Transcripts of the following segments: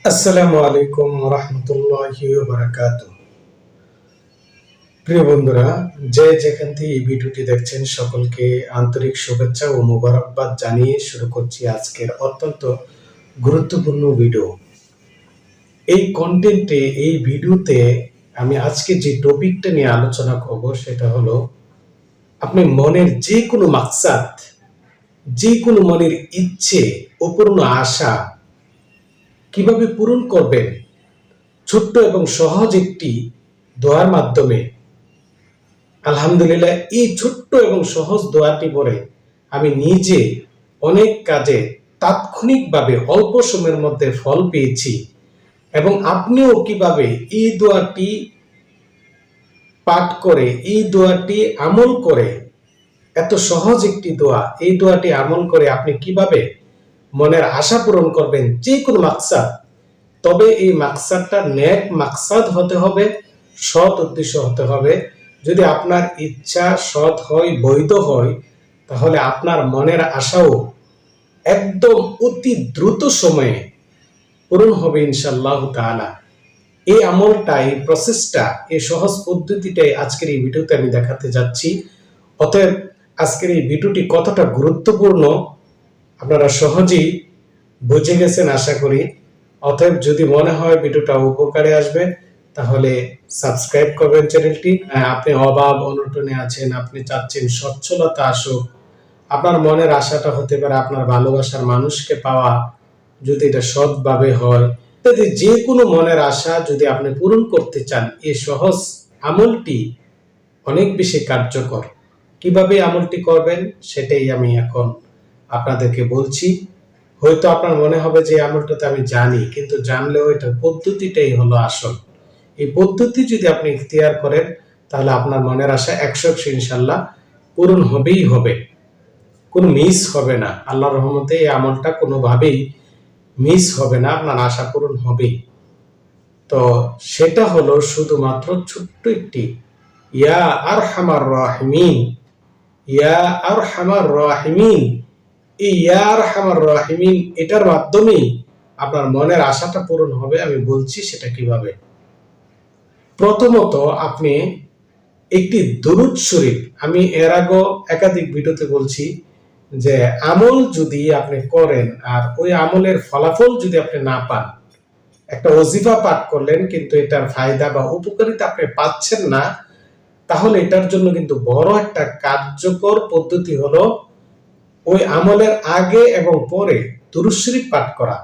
আসসালামু আলাইকুম রহমতুল্লাহি ওয়া বারাকাতুহু। প্রিয় বন্ধুরা, যে যেখান থেকে এই ভিডিওটি দেখছেন সকলকে আন্তরিক শুভেচ্ছা ও মোবারকবাদ জানিয়ে শুরু করছি আজকের অত্যন্ত গুরুত্বপূর্ণ ভিডিও। এই ভিডিওতে আমি আজকে যে টপিকটা নিয়ে আলোচনা করব সেটা হলো আপনি মনের যে কোনো মাকসাদ, যে কোনো মনের ইচ্ছে, অপূর্ণ আশা কিভাবে পূরণ করবেন ছোট্ট এবং সহজ একটি দোয়ার মাধ্যমে। আলহামদুলিল্লাহ, এই ছোট্ট এবং সহজ দোয়াটি পড়ে আমি নিজে অনেক কাজে তাৎক্ষণিকভাবে অল্প সময়ের মধ্যে ফল পেয়েছি এবং আপনিও কিভাবে এই দোয়াটি পাঠ করে, এই দোয়াটি আমল করে, এত সহজ একটি দোয়া, এই দোয়াটি আমল করে আপনি কিভাবে মনের আশা পূরণ করবেন যে কোনো মাকসাদ। তবে এই মাকসাদটা নেক মাকসাদ হতে হবে, সৎ উদ্দেশ্য হতে হবে। যদি আপনার ইচ্ছা সৎ হয়, বৈধ হয়, তাহলে আপনার মনের আশাও একদম অতি দ্রুত সময়ে পূরণ হবে ইনশাআল্লাহ তাআলা। এই আমলটা, এই প্রসেসটা, এই সহজ পদ্ধতিটাই আজকের এই ভিডিওতে আমি দেখাতে যাচ্ছি। অতএব আজকের এই ভিডিওটি কতটা গুরুত্বপূর্ণ আপনারা সহজেই বুঝে গেছেন আশা করি। অতএব যদি মনে হয় ভিডিওটা উপকারে আসবে তাহলে সাবস্ক্রাইব করবেন চ্যানেলটি। আপনি অভাব অনটনে আছেন, আপনি চাচ্ছেন সচ্ছলতা আসুক, আপনার মনের আশাটা হতে পারে আপনার ভালোবাসার মানুষকে পাওয়া, যদি এটা সৎভাবে হয়, যদি যে কোনো মনের আশা যদি আপনি পূরণ করতে চান, এই সহজ আমলটি অনেক বেশি কার্যকর। কিভাবে আমলটি করবেন সেটাই আমি এখন আপনাদেরকে বলছি। হয়তো আপনার মনে হবে যে আমলটা তো আমি জানি, কিন্তু জানলেও এটার পদ্ধতিটাই হলো আসল। এই পদ্ধতি যদি আপনি ইখতিয়ার করেন তাহলে আপনার মনের আশা 100% ইনশাআল্লাহ পূরণ হবেই হবে, কোনো মিস হবে না। আল্লাহর রহমতে এই আমলটা কোনোভাবেই মিস হবে না, আপনার আশা পূরণ হবেই। তো সেটা হলো শুধুমাত্র ছোট্ট একটি ইয়া আরহামার রাহিমিন, ইয়া আরহামার রাহিমিন। এই ইয়া আরহামার রাহিমিন এটার মাধ্যমেই আপনার মনের আশাটা পূরণ হবে। আমি বলছি সেটা কিভাবে। প্রথমত আপনি একটি দুরূদ শরীফ, আমি এর আগে একাধিক ভিডিওতে বলছি যে আমল যদি আপনি করেন আর ওই আমলের ফলাফল যদি আপনি না পান, একটা ওজিফা পাঠ করলেন কিন্তু এটার ফায়দা বা উপকারিতা আপনি পাচ্ছেন না, তাহলে এটার জন্য কিন্তু বড় একটা কার্যকর পদ্ধতি হলো ওই আমলের আগে এবং পরে দুরূদ শরীফ পাঠ করা।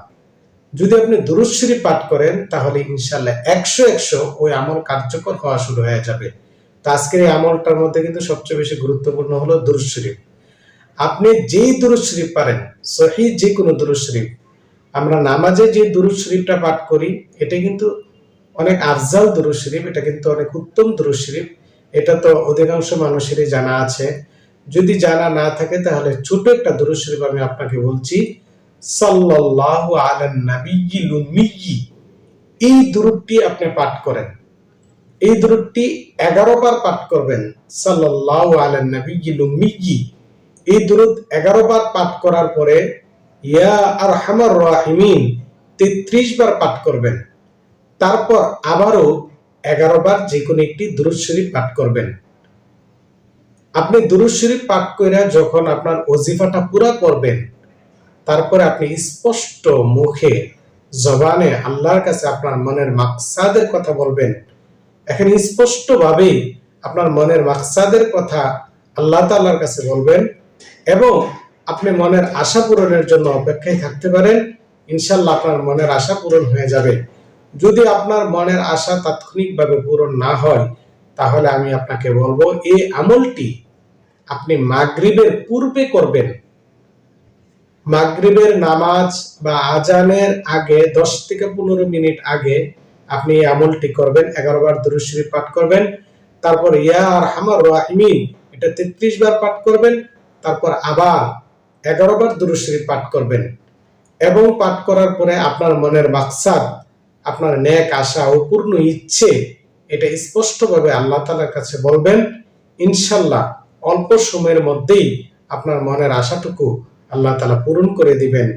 যদি আপনি দুরূদ শরীফ পাঠ করেন তাহলে ইনশাআল্লাহ 100 ওই আমল কার্যকর হওয়া শুরু হয়ে যাবে। তো আজকের এই আমলটার মধ্যে কিন্তু সবচেয়ে বেশি গুরুত্বপূর্ণ হলো দুরূদ শরীফ। আপনি যেই দুরূদ শরীফ পারেন, সহিহ যে কোনো দুরূদ শরীফ, আমরা নামাজে যে দুরূদ শরীফটা পাঠ করি এটা কিন্তু অনেক আফজাল দুরূদ শরীফ, এটা কিন্তু অনেক উত্তম দুরূদ শরীফ। এটা তো অধিকাংশ মানুষেরই জানা আছে। যদি জানা না থাকে তাহলে ছোট একটা দুরূদ শরীফ আমি আপনাকে বলছি, সাল্লাল্লাহু আলান নাবিয়্যিল উম্মিয়্যি। এই দুরূদটি আপনি পাঠ করেন, এই দুরূদটি 11 বার পাঠ করবেন। সাল্লাল্লাহু আলান নাবিয়্যিল উম্মিয়্যি, এই দুরূদ 11 বার পাঠ করার পরে ইয়া আরহামার রাহিমিন 33 বার পাঠ করবেন। তারপর আবারও 11 বার যে কোনো একটি দুরূদ শরীফ পাঠ করবেন। আপনি দুরূদ শরীফ পাঠ করে যখন আপনার ওজিফাটা পুরা করবেন, তারপরে আপনি স্পষ্ট মুখে জবানে আল্লাহর কাছে আপনার মনের মাকসাদের কথা বলবেন। এখানে স্পষ্ট ভাবে আপনার মনের মাকসাদের কথা আল্লাহ তাআলার কাছে বলবেন এবং আপনি মনের আশা পূরণের জন্য অপেক্ষায় থাকতে পারেন। ইনশাআল্লাহ আপনার মনের আশা পূরণ হয়ে যাবে। যদি আপনার মনের আশা তাৎক্ষণিকভাবে পূরণ না হয় তাহলে আমি আপনাকে বলবো এই আমলটি আপনি মাগরিবের পূর্বে করবেন। মাগরিবের নামাজ বা আজানের আগে 10 থেকে 15 মিনিট আগে আপনি এই আমলটি করবেন। 11 বার দুরূদ শরীফ পাঠ করবেন, তারপর ইয়া আরহামার রাহিমিন এটা 33 বার পাঠ করবেন, তারপর আবার 11 বার দুরূদ শরীফ পাঠ করবেন এবং পাঠ করার পরে আপনার মনের মাকসাদ, আপনার নেক আশা ও পূর্ণ ইচ্ছে এটা স্পষ্টভাবে আল্লাহ তাআলার কাছে বলবেন। ইনশাআল্লাহ অল্প সময়ের মধ্যেই আপনার মনের আশাটুকু আল্লাহ তাআলা পূরণ করে দিবেন।